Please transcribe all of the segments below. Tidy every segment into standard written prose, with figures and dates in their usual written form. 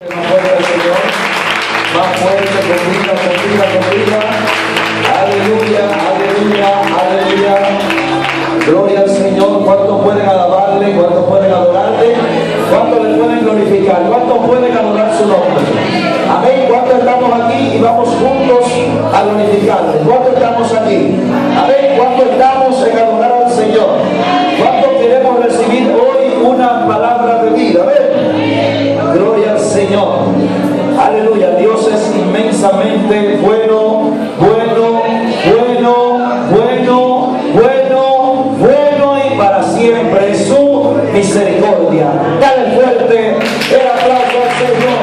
Más fuerte al Señor, más fuerte, con vida. Aleluya, aleluya, aleluya. Gloria al Señor. ¿Cuántos pueden alabarle? ¿Cuántos pueden adorarle? ¿Cuántos le pueden glorificar? ¿Cuántos pueden adorar su nombre? Amén. ¿Cuántos estamos aquí y vamos juntos a glorificarle? ¿Cuántos estamos aquí? Amén. ¿Cuántos estamos en adorar al Señor? ¿Cuántos queremos recibir hoy una palabra de vida? Amén. Gloria al Señor. Aleluya. Dios es inmensamente bueno, y para siempre es su misericordia. Dale fuerte el aplauso al Señor.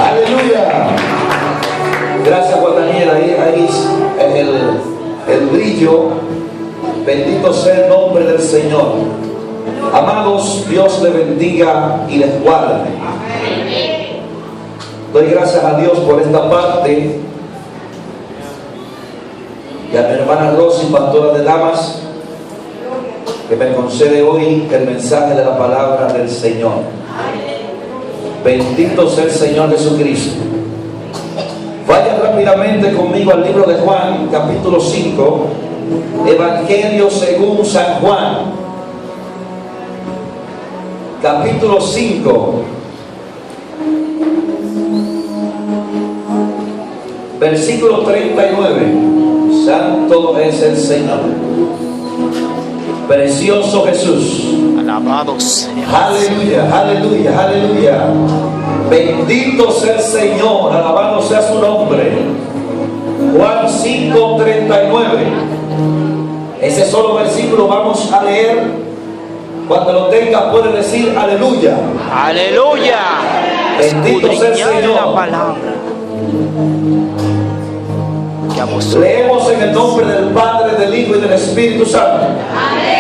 Aleluya. Gracias, Juan Daniel. Ahí el brillo. Bendito sea el nombre del Señor. Amados, Dios les bendiga y les guarde. Doy gracias a Dios por esta parte y a mi hermana Rosy, pastora de damas, que me concede hoy el mensaje de la palabra del Señor. Bendito sea el Señor Jesucristo. Vayan rápidamente conmigo al libro de Juan, capítulo 5, Evangelio según San Juan, capítulo 5, versículo 39. Santo es el Señor. Precioso Jesús. Alabado sea. Aleluya, aleluya, aleluya. Bendito sea el Señor. Alabado sea su nombre. Juan 5:39. Ese solo versículo vamos a leer. Cuando lo tenga puede decir aleluya. Aleluya. Bendito sea el Escudriñad Señor. la palabra. Que a vosotros. Leemos en el nombre del Padre, del Hijo y del Espíritu Santo. Amén.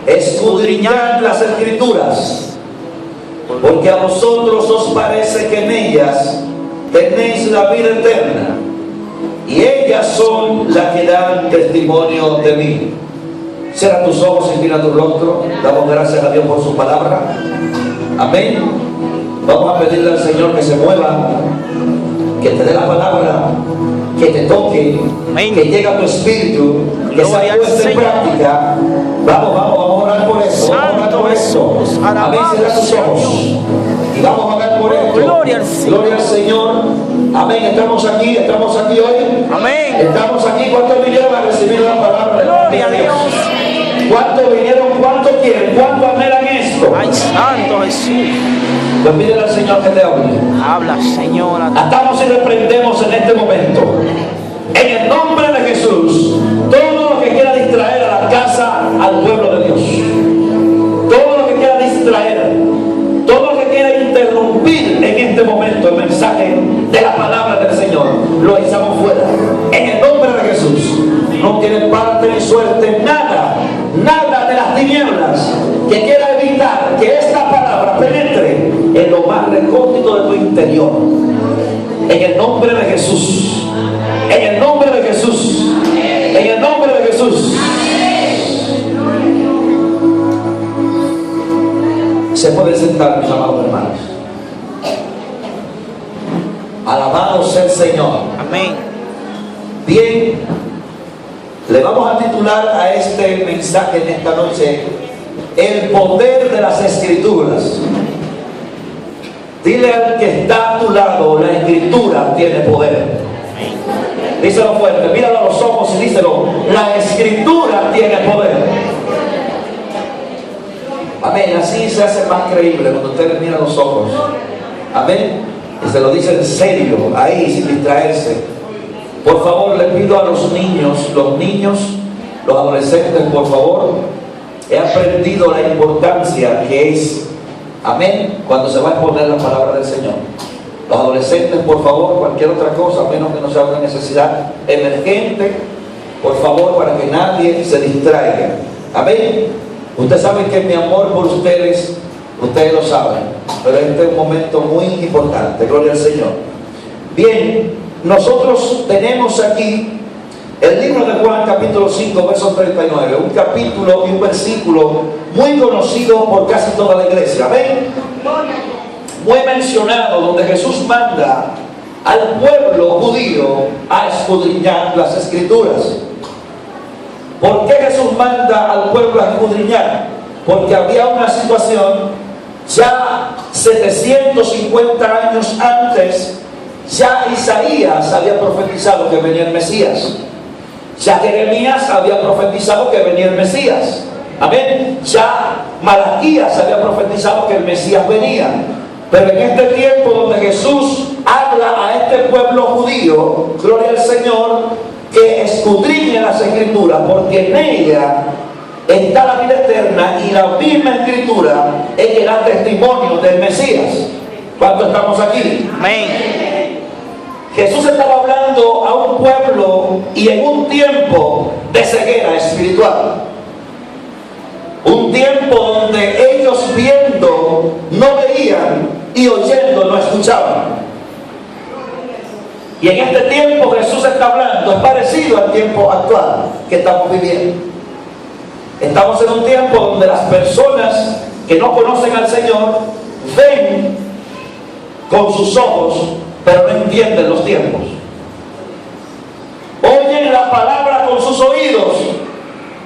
Escudriñad las Escrituras, porque a vosotros os parece que en ellas tenéis la vida eterna, y ellas son las que dan testimonio de mí. Cierra tus ojos, inclina tu rostro. Damos gracias a Dios por su palabra. Amén. Vamos a pedirle al Señor que se mueva, que te dé la palabra, que te toque, Amén. que llegue a tu espíritu, que Gloria sea al puesta en Señor. práctica. Vamos a orar por eso. Vamos a orar Santo por eso. Jesús, Amén. alabado Cierra tus sea ojos Dios. y vamos a orar por esto. Gloria al Señor. Gloria al Señor. Amén. Estamos aquí hoy. Amén. Estamos aquí. ¿Cuántos vinieron a recibir la palabra de Gloria a Dios? Dios. ¿Cuántos vinieron? ¿Cuántos quieren? ¿Cuántos anhelan esto? Ay, Santo Jesús. Pues pídele al Señor que te hable. Habla, Señor. Atamos y reprendemos en este momento, en el nombre de Jesús, todo lo que quiera distraer a la casa, al pueblo de Dios, todo lo que quiera distraer, todo lo que quiera interrumpir en este momento el mensaje de la palabra del Señor, lo echamos fuera en el nombre de Jesús. No tiene parte ni suerte, nada de las tinieblas que quiera evitar que esta palabra penetre en lo más recóndito de tu interior. En el nombre de Jesús. En el nombre de Jesús. En el nombre de Jesús. Se puede sentar, mis amados hermanos. Alabado sea el Señor. Amén. Bien, le vamos a titular a este mensaje en esta noche: el poder de las Escrituras. Dile al que está a tu lado: la Escritura tiene poder. Díselo fuerte, míralo a los ojos y díselo: la Escritura tiene poder. Amén. Así se hace más creíble cuando usted mira a los ojos. Amén. Y se lo dice en serio, ahí, sin distraerse. Por favor, le pido a los niños, los adolescentes, por favor, he aprendido la importancia que es, amén, cuando se va a exponer la palabra del Señor. Los adolescentes, por favor, cualquier otra cosa, a menos que no sea una necesidad emergente, por favor, para que nadie se distraiga. Amén. Ustedes saben que mi amor por ustedes lo saben, pero este es un momento muy importante. Gloria al Señor. Bien, nosotros tenemos aquí El libro de Juan, capítulo 5, verso 39, un capítulo y un versículo muy conocido por casi toda la iglesia. ¿Ven? Muy mencionado, donde Jesús manda al pueblo judío a escudriñar las Escrituras. ¿Por qué Jesús manda al pueblo a escudriñar? Porque había una situación, ya 750 años antes, ya Isaías había profetizado que venía el Mesías. Ya Jeremías había profetizado que venía el Mesías. Amén. Ya Malaquías había profetizado que el Mesías venía. Pero en este tiempo donde Jesús habla a este pueblo judío, gloria al Señor, que escudriñe las Escrituras, porque en ella está la vida eterna, y la misma Escritura es el da testimonio del Mesías. ¿Cuántos estamos aquí? Amén. Jesús estaba hablando a un pueblo y en un tiempo de ceguera espiritual. Un tiempo donde ellos viendo no veían y oyendo no escuchaban. Y en este tiempo Jesús está hablando, es parecido al tiempo actual que estamos viviendo. Estamos en un tiempo donde las personas que no conocen al Señor ven con sus ojos, pero no entienden los tiempos. Oyen la palabra con sus oídos,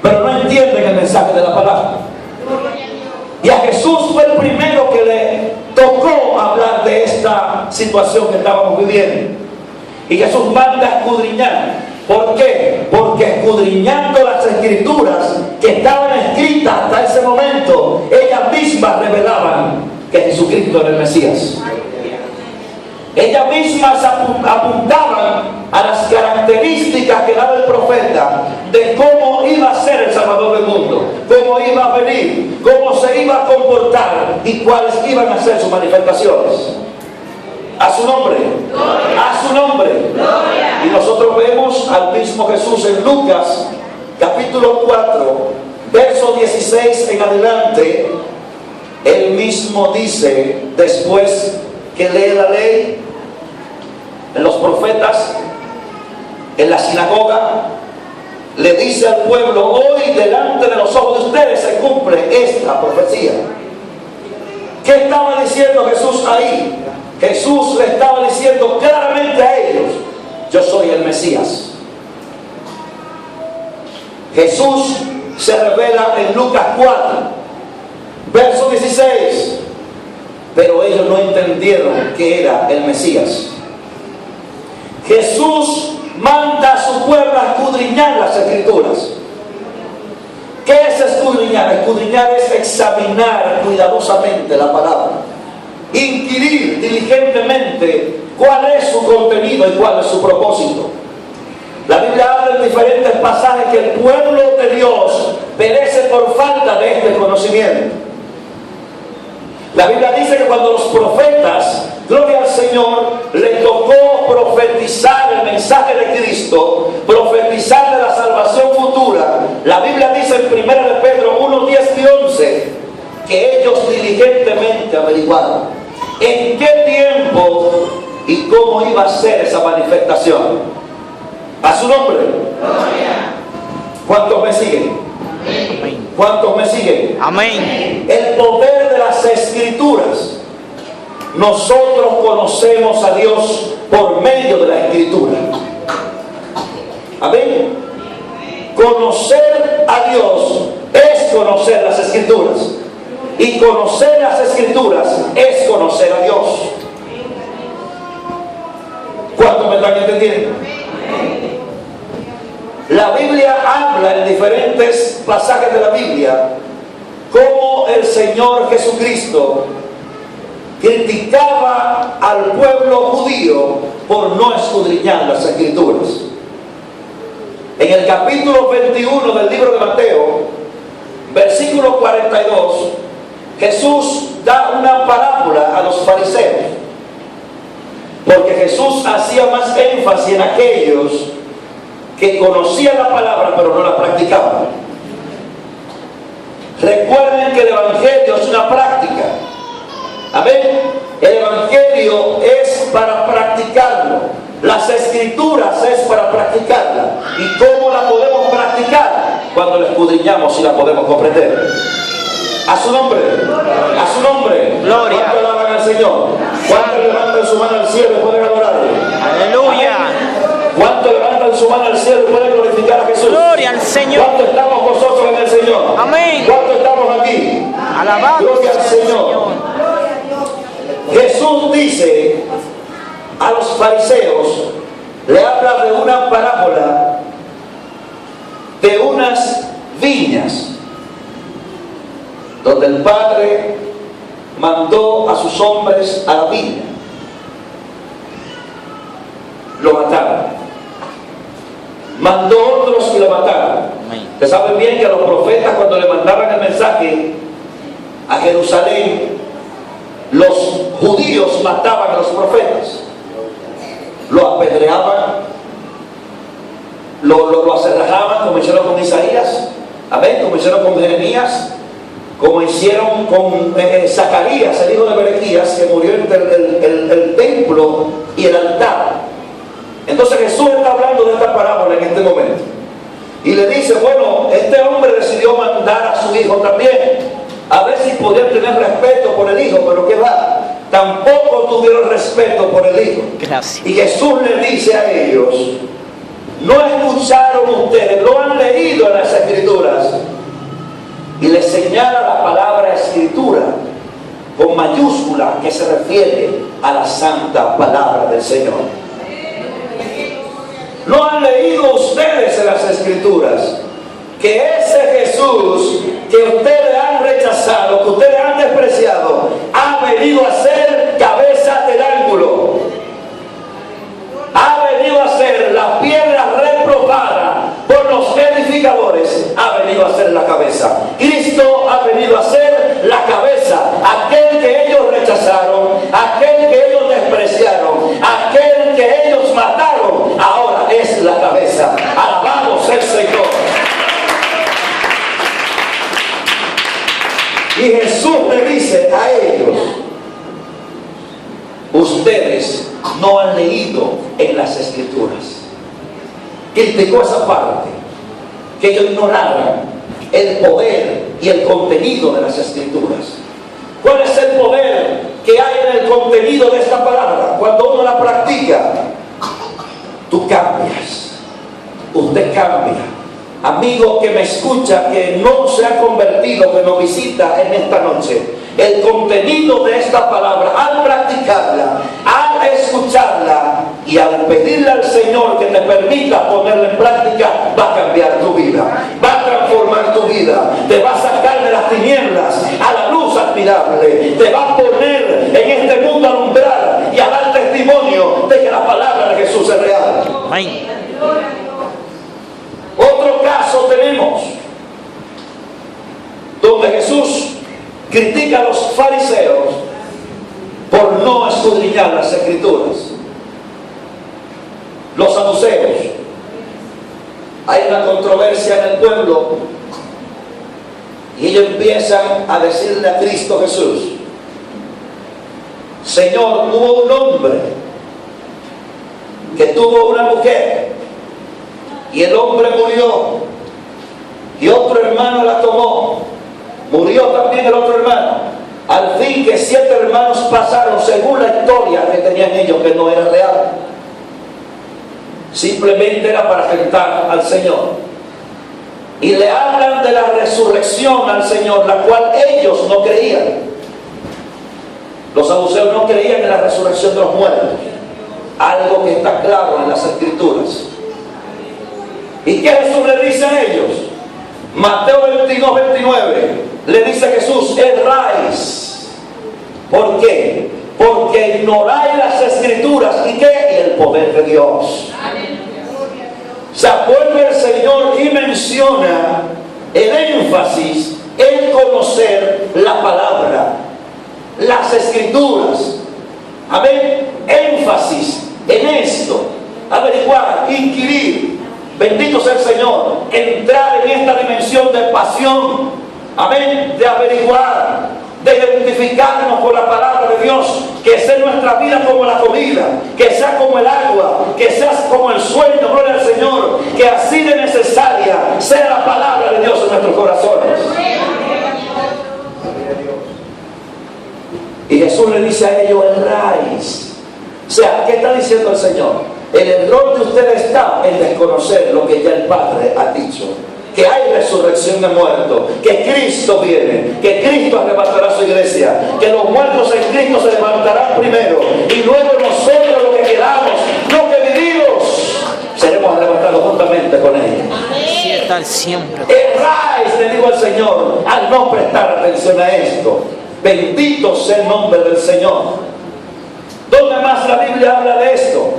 pero no entienden el mensaje de la palabra. Y a Jesús fue el primero que le tocó hablar de esta situación que estábamos viviendo. Y Jesús manda a escudriñar. ¿Por qué? Porque escudriñando las Escrituras que estaban escritas hasta ese momento, ellas mismas revelaban que Jesucristo era el Mesías. Ellas mismas apuntaban a las características que daba el profeta de cómo iba a ser el Salvador del mundo, cómo iba a venir, cómo se iba a comportar y cuáles iban a ser sus manifestaciones. A su nombre, a su nombre. Y nosotros vemos al mismo Jesús en Lucas capítulo 4, verso 16 en adelante. Él mismo dice, después que lee la ley, en los profetas, en la sinagoga, le dice al pueblo: hoy delante de los ojos de ustedes se cumple esta profecía. ¿Qué estaba diciendo Jesús ahí? Jesús le estaba diciendo claramente a ellos: yo soy el Mesías. Jesús se revela en Lucas 4, verso 16. Pero ellos no entendieron que era el Mesías. Jesús manda a su pueblo a escudriñar las Escrituras. ¿Qué es escudriñar? Escudriñar es examinar cuidadosamente la palabra, inquirir diligentemente cuál es su contenido y cuál es su propósito. La Biblia habla en diferentes pasajes que el pueblo de Dios perece por falta de este conocimiento. La Biblia dice que cuando los profetas, gloria al Señor, les tocó profetizar el mensaje de Cristo, profetizar de la salvación futura, la Biblia dice en 1 de Pedro 1, 10 y 11 que ellos diligentemente averiguaron en qué tiempo y cómo iba a ser esa manifestación. A su nombre. ¿Cuántos me siguen? Amén. ¿Cuántos me siguen? Amén. El poder de las Escrituras. Nosotros conocemos a Dios por medio de la Escritura. Amén. Conocer a Dios es conocer las Escrituras. Y conocer las Escrituras es conocer a Dios. ¿Cuántos me están entendiendo? La Biblia habla en diferentes pasajes de la Biblia cómo el Señor Jesucristo criticaba al pueblo judío por no escudriñar las Escrituras. En el capítulo 21 del libro de Mateo, versículo 42, Jesús da una parábola a los fariseos, porque Jesús hacía más énfasis en aquellos que conocían la palabra pero no la practicaban. Recuerden que el Evangelio es una práctica. Amén. El Evangelio es para practicarlo. Las escrituras es para practicarla. ¿Y cómo la podemos practicar? Cuando la escudriñamos y la podemos comprender. A su nombre, a su nombre. Gloria. ¿Cuánto alaban al Señor? ¿Cuánto levantan su mano al cielo y pueden adorarle? Aleluya. ¿Cuánto levantan su mano al cielo y pueden glorificar a Jesús? Gloria al Señor. ¿Cuánto estamos nosotros en el Señor? Amén. ¿Cuánto estamos aquí? Alabado Gloria al sea el Señor. Jesús dice a los fariseos, le habla de una parábola de unas viñas, donde el Padre mandó a sus hombres a la viña. Lo mataron. Mandó otros y lo mataron. Ustedes saben bien que a los profetas, cuando le mandaban el mensaje a Jerusalén, los judíos mataban a los profetas. Lo apedreaban, lo acerrajaban, como hicieron con Isaías, amén, como hicieron con Jeremías, como hicieron con Zacarías, el hijo de Berequías, que murió entre el templo y el altar. Entonces Jesús está hablando de esta parábola en este momento y le dice, bueno, este hombre decidió mandar a su hijo también, a ver si podían tener respeto por el hijo, pero ¿qué va? Tampoco tuvieron respeto por el hijo. Gracias. Y Jesús le dice a ellos, no escucharon ustedes, lo han leído en las escrituras, y le señala la palabra escritura con mayúscula, que se refiere a la santa palabra del Señor. ¿No han leído ustedes en las escrituras que ese Jesús que ustedes han rechazado, que ustedes han despreciado, ha venido a ser cabeza del ángulo? Ha venido a ser la piedra reprobada por los edificadores, ha venido a ser la cabeza. Cristo ha venido a ser la cabeza, aquel que ellos rechazaron, aquel que ellos despreciaron, aquel que ellos mataron, ahora es la cabeza. Alabado sea el Señor. Y Jesús le dice a ellos, ustedes no han leído en las escrituras. Criticó esa parte, que ellos ignoraran el poder y el contenido de las escrituras. ¿Cuál es el poder que hay en el contenido de esta palabra? Cuando uno la practica, tú cambias, usted cambia. Amigo que me escucha, que no se ha convertido, que nos visita en esta noche, el contenido de esta palabra, al practicarla, al escucharla y al pedirle al Señor que te permita ponerla en práctica, va a cambiar tu vida, va a transformar tu vida, te va a sacar de las tinieblas a la luz admirable, te va a poner en este mundo a alumbrar y a dar testimonio de que la palabra de Jesús es real. Amén. Otro caso tenemos donde Jesús critica a los fariseos por no escudriñar las escrituras. Los saduceos. Hay una controversia en el pueblo y ellos empiezan a decirle a Cristo Jesús, Señor, hubo un hombre que tuvo una mujer y el hombre murió y otro hermano la tomó, murió también el otro hermano, al fin que 7 hermanos pasaron según la historia que tenían ellos, que no era real, simplemente era para tentar al Señor. Y le hablan de la resurrección al Señor, la cual ellos no creían. Los saduceos no creían en la resurrección de los muertos, algo que está claro en las escrituras. ¿Y qué Jesús le dice a ellos? Mateo 22, 29, le dice Jesús, erráis. ¿Por qué? Porque ignoráis las escrituras. ¿Y qué? Y el poder de Dios. Se vuelve el Señor y menciona el énfasis en conocer la palabra, las escrituras. Amén. Énfasis en esto. Averiguar, inquirir. Bendito sea el Señor, entrar en esta dimensión de pasión, amén, de averiguar, de identificarnos con la palabra de Dios, que sea nuestra vida como la comida, que sea como el agua, que sea como el sueño, gloria al Señor, que así de necesaria sea la palabra de Dios en nuestros corazones. Y Jesús le dice a ellos: erráis. O sea, ¿qué está diciendo el Señor? El error de ustedes está en desconocer lo que ya el Padre ha dicho, que hay resurrección de muertos, que Cristo viene, que Cristo arrebatará su iglesia, que los muertos en Cristo se levantarán primero y luego nosotros, los que quedamos, los que vivimos, seremos arrebatados juntamente con ellos. Así está siempre. Erráis, le digo al Señor, al no prestar atención a esto. Bendito sea el nombre del Señor. ¿Dónde más la Biblia habla de esto?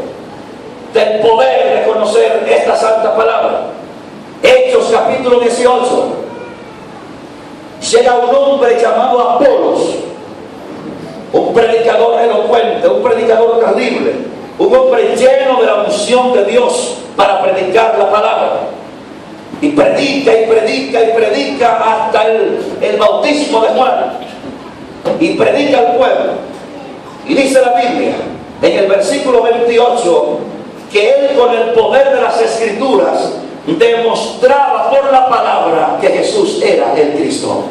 Del poder de conocer esta santa palabra. Hechos capítulo 18. Llega un hombre llamado Apolos, un predicador elocuente, un predicador terrible, un hombre lleno de la unción de Dios para predicar la palabra. Y predica y predica y predica hasta el bautismo de Juan. Y predica al pueblo. Y dice la Biblia en el versículo 28 que él, con el poder de las Escrituras, demostraba por la palabra que Jesús era el Cristo.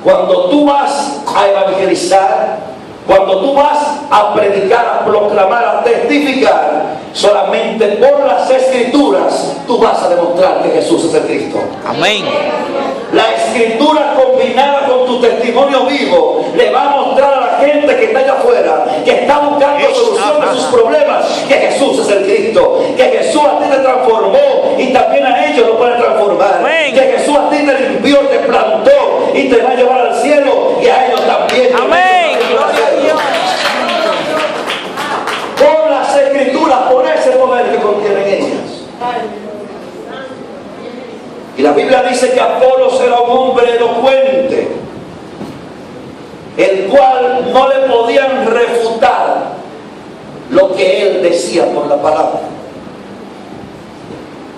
Cuando tú vas a evangelizar, cuando tú vas a predicar, a proclamar, a testificar, solamente por las Escrituras tú vas a demostrar que Jesús es el Cristo. Amén. La Escritura combinada con tu testimonio vivo le va a mostrar a la gente que está allá afuera, que está buscando solución a sus problemas, que Jesús es el Cristo, que Jesús a ti te transformó y también a ellos lo puede transformar. Amén. Que Jesús a ti te limpió, te plantó y te va a llevar al cielo, y a ellos también. Amén. Gloria a Dios. Por las Escrituras, por ese poder que contienen ellas. Y la Biblia dice que Apolos era un hombre elocuente, el cual no le podían refutar lo que él decía por la palabra,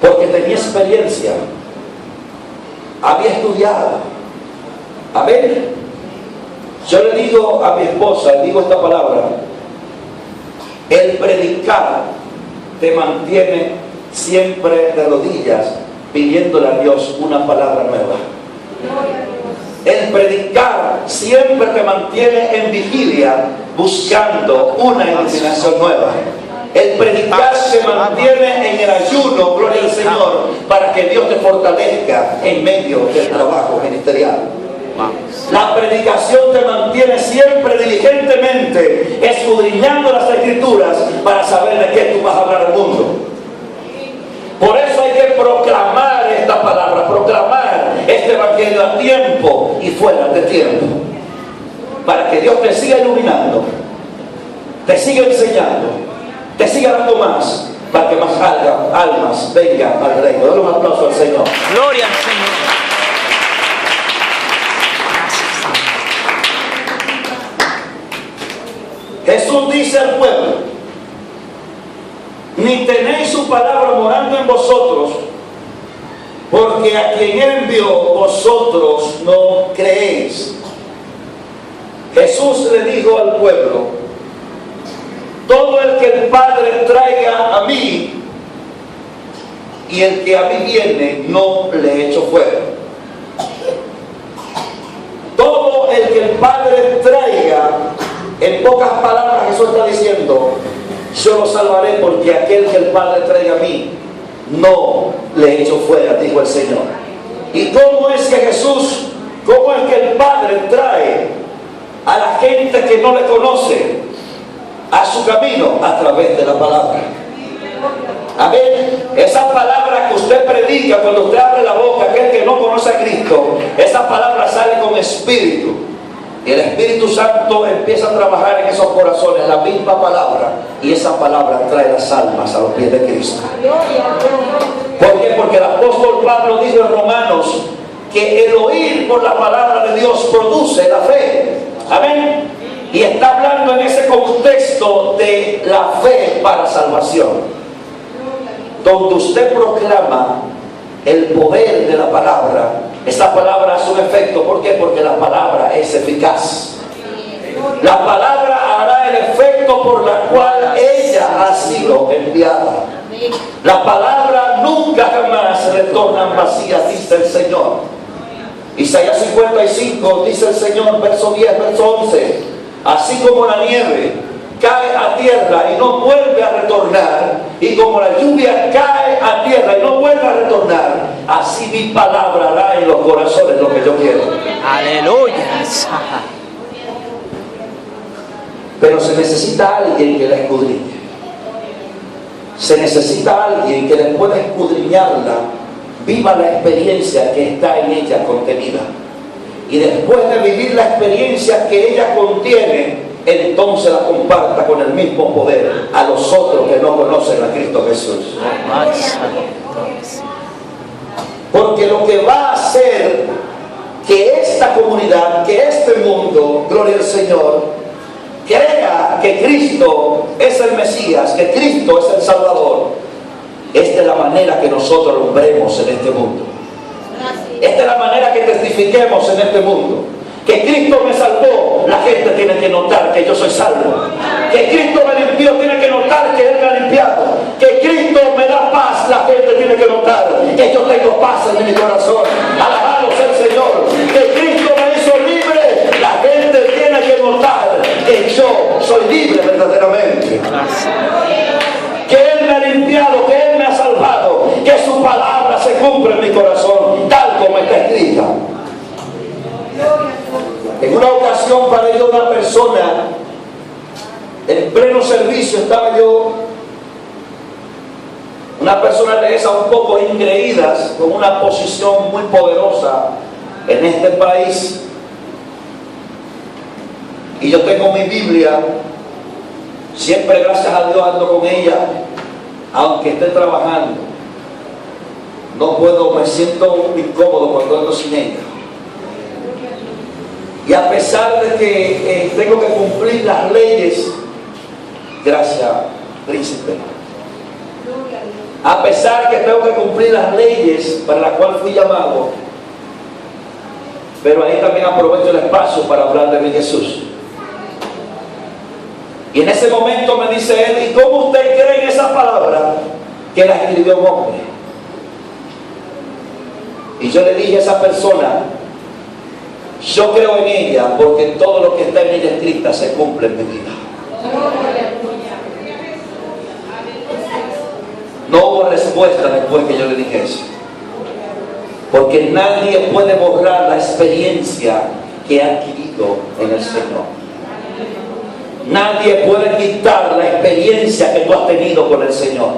porque tenía experiencia, había estudiado. Amén. Yo le digo a mi esposa, le digo esta palabra: el predicar te mantiene siempre de rodillas, pidiéndole a Dios una palabra nueva. El predicar siempre te mantiene en vigilia, buscando una iluminación nueva. El predicar te mantiene en el ayuno, gloria al Señor, para que Dios te fortalezca en medio del trabajo ministerial. La predicación te mantiene siempre diligentemente escudriñando las Escrituras para saber de qué tú vas a hablar al mundo. Por eso hay que proclamar esta palabra, proclamar este evangelio a tiempo y fuera de tiempo, para que Dios te siga iluminando, te siga enseñando, te siga dando más, para que más almas vengan al reino. Dale un aplauso al Señor. Gloria al Señor. Jesús dice al pueblo: ni tenéis su palabra morando en vosotros, porque a quien Él envió vosotros no creéis. Jesús le dijo al pueblo: todo el que el Padre traiga a mí, y el que a mí viene, no le echo fuera. Todo el que el Padre traiga, en pocas palabras Jesús está diciendo: yo lo salvaré, porque aquel que el Padre traiga a mí, no le echo fuera, dijo el Señor. ¿Y cómo es que Jesús, cómo es que el Padre trae a la gente que no le conoce a su camino? A través de la palabra. Amén. Esa palabra que usted predica, cuando usted abre la boca, aquel que no conoce a Cristo, esa palabra sale con espíritu. Y el Espíritu Santo empieza a trabajar en esos corazones, la misma palabra, y esa palabra trae las almas a los pies de Cristo. ¿Por qué? Porque el apóstol Pablo dijo en Romanos que el oír por la palabra de Dios produce la fe. Amén. Y está hablando en ese contexto de la fe para salvación, donde usted proclama el poder de la palabra, esta palabra hace un efecto. ¿Por qué? Porque la palabra es eficaz. La palabra hará el efecto por la cual ella ha sido enviada. La palabra nunca jamás retorna vacía, dice el Señor. Isaías 55 dice el Señor, verso 10, verso 11: así como la nieve cae a tierra y no vuelve a retornar, y como la lluvia cae a tierra y no vuelve a retornar, así mi palabra hará en los corazones lo que yo quiero. Aleluya. Pero se necesita alguien que la escudriñe. Se necesita alguien que después de escudriñarla viva la experiencia que está en ella contenida. Y después de vivir la experiencia que ella contiene, entonces la comparta con el mismo poder a los otros que no conocen a Cristo Jesús. Porque lo que va a hacer que esta comunidad, que este mundo, gloria al Señor, crea que Cristo es el Mesías, que Cristo es el Salvador, esta es la manera que nosotros alumbremos en este mundo. Esta es la manera que testifiquemos en este mundo. Que Cristo me salvó, la gente tiene que notar que yo soy salvo. Que Cristo me limpió, tiene que notar que Él me ha limpiado. Que Cristo me da paz, la gente tiene que notar que yo tengo paz en mi corazón. Alabado sea el Señor. Que Cristo me hizo libre, la gente tiene que notar que yo soy libre verdaderamente. Que Él me ha limpiado, que Él me ha salvado, que su palabra se cumple en mi corazón, tal como está escrita. En una ocasión paré yo una persona, en pleno servicio estaba yo, una persona de esas un poco ingreídas, con una posición muy poderosa en este país, y yo tengo mi Biblia, siempre gracias a Dios ando con ella, aunque esté trabajando. No puedo, me siento incómodo cuando ando sin ella. Y a pesar de que tengo que cumplir las leyes, gracias, príncipe, a pesar que tengo que cumplir las leyes para las cuales fui llamado, pero ahí también aprovecho el espacio para hablar de mi Jesús. Y en ese momento me dice él: ¿y cómo usted cree en esa palabra que la escribió un hombre? Y yo le dije a esa persona: yo creo en ella porque todo lo que está en ella escrita se cumple en mi vida. No hubo respuesta después que yo le dije eso, porque nadie puede borrar la experiencia que ha adquirido en el Señor. Nadie puede quitar la experiencia que tú has tenido con el Señor.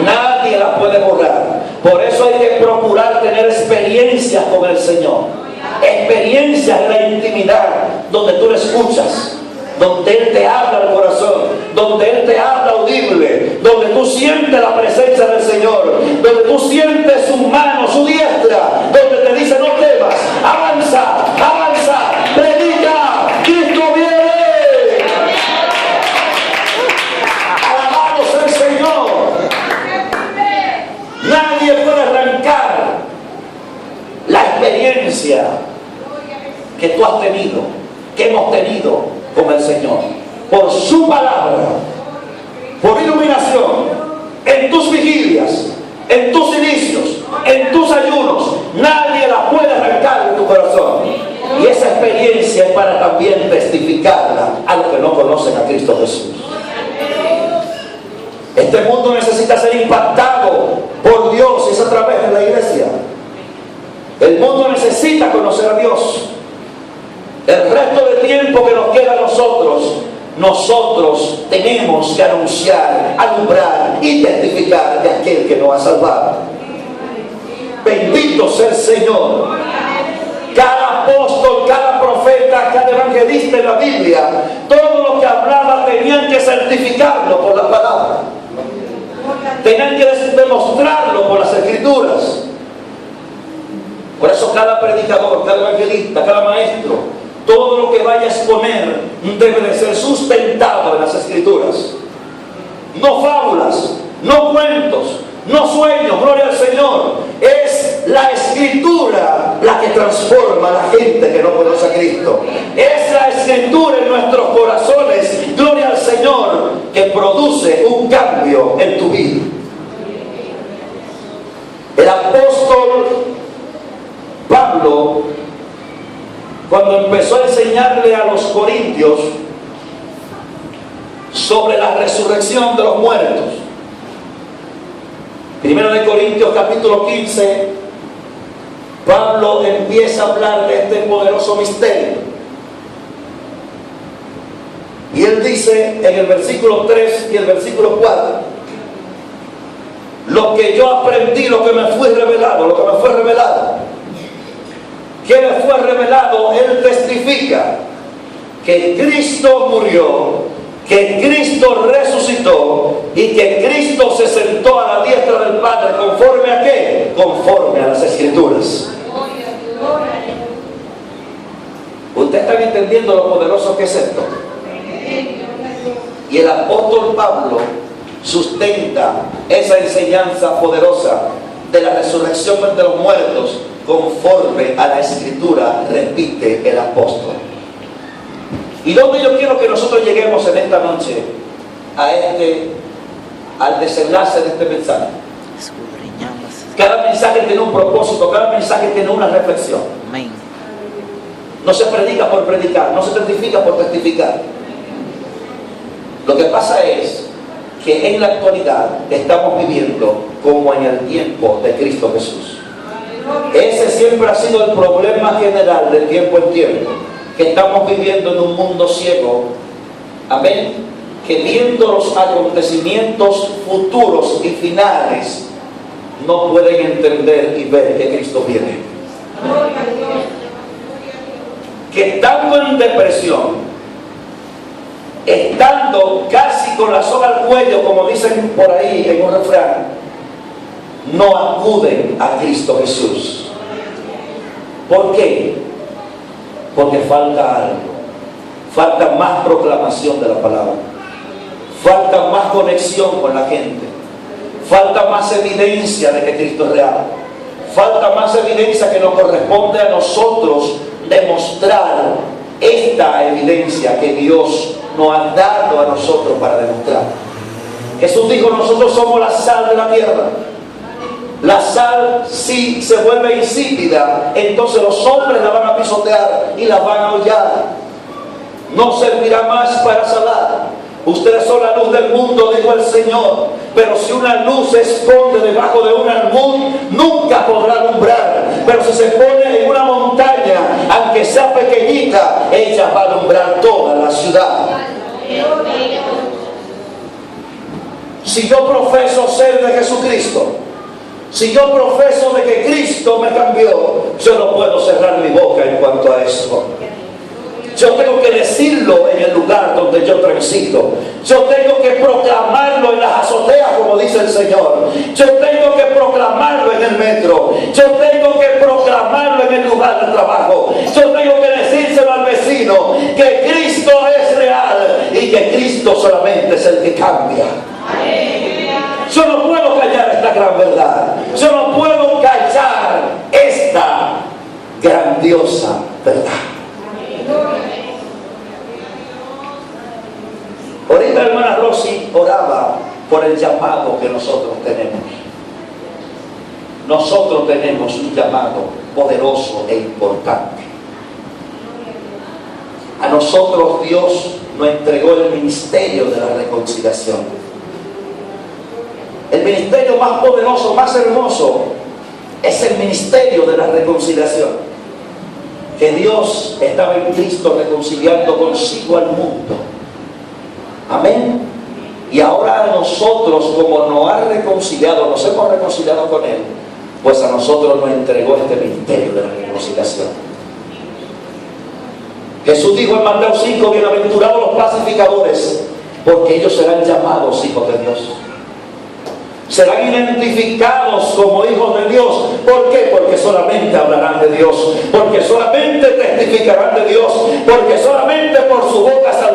Nadie la puede borrar. Por eso hay que procurar tener experiencias con el Señor. Experiencias en la intimidad, donde tú le escuchas, donde Él te habla al corazón, donde Él te habla audible, donde tú sientes la presencia del Señor, donde tú sientes su mano, su diestra, donde te dice: no temas, avanza, avanza, predica, Cristo viene. Alabado sea el Señor. Nadie puede arrancar la experiencia que tú has tenido, que hemos tenido con el Señor, por su palabra, por iluminación, en tus vigilias, en tus inicios, en tus ayunos. Nadie la puede arrancar de tu corazón. Y esa experiencia es para también testificarla a los que no conocen a Cristo Jesús. Este mundo necesita ser impactado por Dios, y es a través de la iglesia. El mundo necesita conocer a Dios. El resto del tiempo que nos queda a nosotros tenemos que anunciar, alumbrar y testificar de aquel que nos ha salvado. Bendito sea el Señor. Cada apóstol, cada profeta, cada evangelista en la Biblia, todo lo que hablaba tenían que certificarlo por la palabra. Tenían que demostrarlo por las Escrituras. Por eso cada predicador, cada evangelista, cada maestro, todo lo que vaya a exponer debe de ser sustentado en las Escrituras. No fábulas, no cuentos, no sueños, gloria al Señor. Es la Escritura la transforma a la gente que no conoce a Cristo. Es la escritura en nuestros corazones, gloria al Señor, que produce un cambio en tu vida. El apóstol Pablo, cuando empezó a enseñarle a los corintios sobre la resurrección de los muertos, 1 Corintios capítulo 15, Pablo empieza a hablar de este poderoso misterio. Y él dice en el versículo 3 y el versículo 4: lo que yo aprendí, lo que me fue revelado. ¿Qué me fue revelado? Él testifica que Cristo murió, que Cristo resucitó y que Cristo se sentó a la diestra del Padre. ¿Conforme a qué? Conforme a las Escrituras. ¿Ustedes están entendiendo lo poderoso que es esto? Y el apóstol Pablo sustenta esa enseñanza poderosa de la resurrección de los muertos conforme a la Escritura, repite el apóstol. ¿Y dónde yo quiero que nosotros lleguemos en esta noche? Al desenlace de este mensaje. Cada mensaje tiene un propósito, cada mensaje tiene una reflexión. Amén. No se predica por predicar, no se testifica por testificar. Lo que pasa es que en la actualidad estamos viviendo como en el tiempo de Cristo Jesús. Ese siempre ha sido el problema general de tiempo en tiempo, que estamos viviendo en un mundo ciego, amén, que viendo los acontecimientos futuros y finales no pueden entender y ver que Cristo viene. Que estando en depresión, estando casi con la soga al cuello, como dicen por ahí en un refrán, no acuden a Cristo Jesús. ¿Por qué? Porque falta algo. Falta más proclamación de la palabra. Falta más conexión con la gente. Falta más evidencia de que Cristo es real. Falta más evidencia que nos corresponde a nosotros demostrar esta evidencia que Dios nos ha dado a nosotros para demostrar. Jesús dijo: nosotros somos la sal de la tierra. La sal, si se vuelve insípida, entonces los hombres la van a pisotear y la van a hollar. No servirá más para salar. Ustedes son la luz del mundo, dijo el Señor. Pero si una luz se esconde debajo de un almud, nunca podrá alumbrar. Pero si se pone en una montaña, aunque sea pequeñita, ella va a alumbrar toda la ciudad. Si yo profeso ser de Jesucristo, si yo profeso de que Cristo me cambió, yo no puedo cerrar mi boca en cuanto a eso. Yo tengo que decirlo en el lugar donde yo transito. Yo tengo que proclamarlo en las azoteas, como dice el Señor. Yo tengo que proclamarlo en el metro. Yo tengo que proclamarlo en el lugar de trabajo. Yo tengo que decírselo al vecino que Cristo es real y que Cristo solamente es el que cambia. Yo no puedo callar esta gran verdad. Yo no puedo callar esta grandiosa verdad. Ahorita la hermana Rosy oraba por el llamado que nosotros tenemos. Nosotros tenemos un llamado poderoso e importante. A nosotros Dios nos entregó el ministerio de la reconciliación. El ministerio más poderoso, más hermoso, es el ministerio de la reconciliación. Que Dios estaba en Cristo reconciliando consigo al mundo. Amén. Y ahora a nosotros, como nos ha reconciliado, nos hemos reconciliado con Él, pues a nosotros nos entregó este ministerio de la reconciliación. Jesús dijo en Mateo 5: bienaventurados los pacificadores, porque ellos serán llamados hijos de Dios. Serán identificados como hijos de Dios. ¿Por qué? Porque solamente hablarán de Dios, porque solamente testificarán de Dios, porque solamente por su boca saldrá